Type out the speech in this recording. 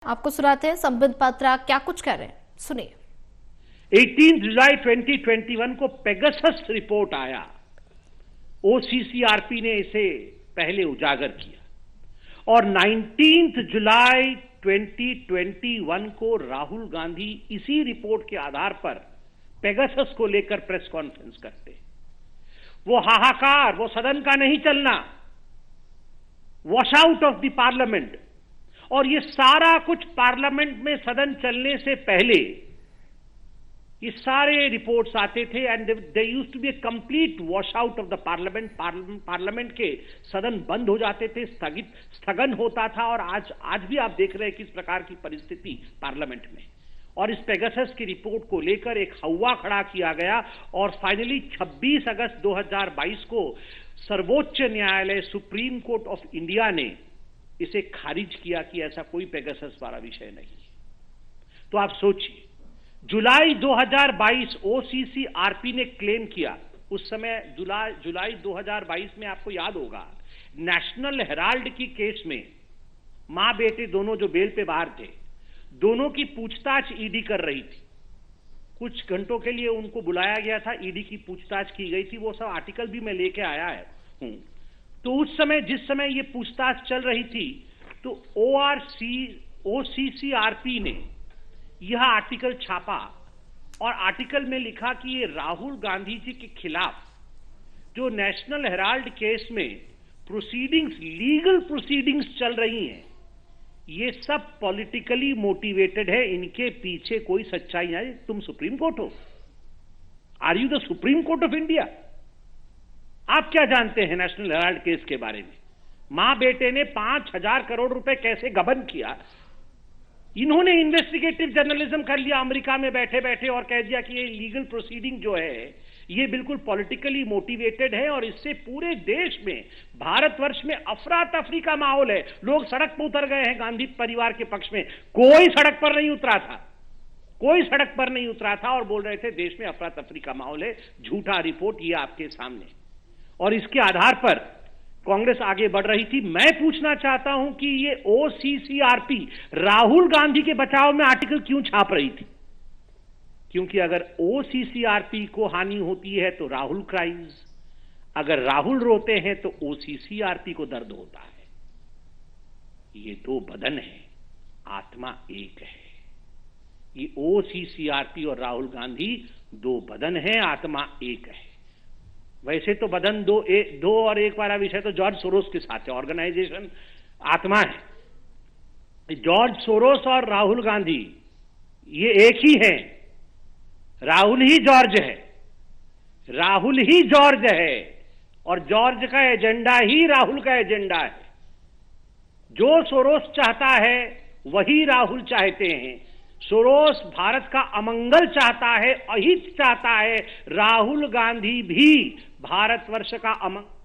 आपको सुनाते हैं संबित पात्रा क्या कुछ कह रहे हैं, सुनिए। 18 जुलाई 2021 को पेगासस रिपोर्ट आया। ओसीसीआरपी ने इसे पहले उजागर किया और 19 जुलाई 2021 को राहुल गांधी इसी रिपोर्ट के आधार पर पेगासस को लेकर प्रेस कॉन्फ्रेंस करते। वो हाहाकार, वो सदन का नहीं चलना, wash out of the parliament, और ये सारा कुछ पार्लियामेंट में सदन चलने से पहले ये सारे रिपोर्ट्स आते थे and they used to be a complete wash out of the parliament. Parliament के सदन बंद हो जाते थे, स्थगन होता था, और आज भी आप देख रहे हैं किस प्रकार की परिस्थिति पार्लियामेंट में। और इस पेगासस की रिपोर्ट को लेकर एक हवा खड़ा किया गया और फाइनली 26 अगस्त 2022 को सर्वोच्च न्यायालय, सुप्रीम कोर्ट ऑफ इंडिया ने इसे खारिज किया कि ऐसा कोई पेगासस वाला विषय नहीं। तो आप सोचिए, जुलाई 2022 ओसीसीआरपी ने क्लेम किया, उस समय जुलाई 2022 में आपको याद होगा नेशनल हेराल्ड की केस में मां बेटे दोनों जो बेल पे बाहर थे, दोनों की पूछताछ ईडी कर रही थी। कुछ घंटों के लिए उनको बुलाया गया था, ईडी की पूछताछ की गई थी, वो सब आर्टिकल भी मैं लेके आया हूं। तो उस समय, जिस समय ये पूछताछ चल रही थी, तो ओसीसीआरपी ने यह आर्टिकल छापा और आर्टिकल में लिखा कि ये राहुल गांधी जी के खिलाफ जो नेशनल हेराल्ड केस में प्रोसीडिंग्स, लीगल प्रोसीडिंग्स चल रही हैं, ये सब पॉलिटिकली मोटिवेटेड है, इनके पीछे कोई सच्चाई नहीं। तुम सुप्रीम कोर्ट हो, are you the supreme court of India? आप क्या जानते हैं नेशनल हेराल्ड केस के बारे में? मां बेटे ने 5,000 करोड़ रुपए कैसे गबन किया, इन्होंने इन्वेस्टिगेटिव जर्नलिज्म कर लिया अमेरिका में बैठे बैठे और कह दिया कि ये लीगल प्रोसीडिंग जो है ये बिल्कुल पॉलिटिकली मोटिवेटेड है और इससे पूरे देश में, भारतवर्ष में अफरा तफरी का माहौल है। लोग सड़क पर उतर गए हैं गांधी परिवार के पक्ष में, कोई सड़क पर नहीं उतरा था, कोई सड़क पर नहीं उतरा था और बोल रहे थे देश में अफरा तफरी का माहौल है। झूठा रिपोर्ट ये आपके सामने, और इसके आधार पर कांग्रेस आगे बढ़ रही थी। मैं पूछना चाहता हूं कि ये ओसीसीआरपी राहुल गांधी के बचाव में आर्टिकल क्यों छाप रही थी? क्योंकि अगर ओसीसीआरपी को हानि होती है तो राहुल क्राइज, अगर राहुल रोते हैं तो ओसीसीआरपी को दर्द होता है। ये दो बदन है, आत्मा एक है। ये ओसीसीआरपी और राहुल गांधी दो बदन है, आत्मा एक है। वैसे तो बदन दो और एक वाला विषय तो जॉर्ज सोरोस के साथ है, ऑर्गेनाइजेशन आत्मा है। जॉर्ज सोरोस और राहुल गांधी ये एक ही है, राहुल ही जॉर्ज है, राहुल ही जॉर्ज है, और जॉर्ज का एजेंडा ही राहुल का एजेंडा है। जो सोरोस चाहता है वही राहुल चाहते हैं। सोरोस भारत का अमंगल चाहता है, अहित चाहता है। राहुल गांधी भी भारतवर्ष का अमंगल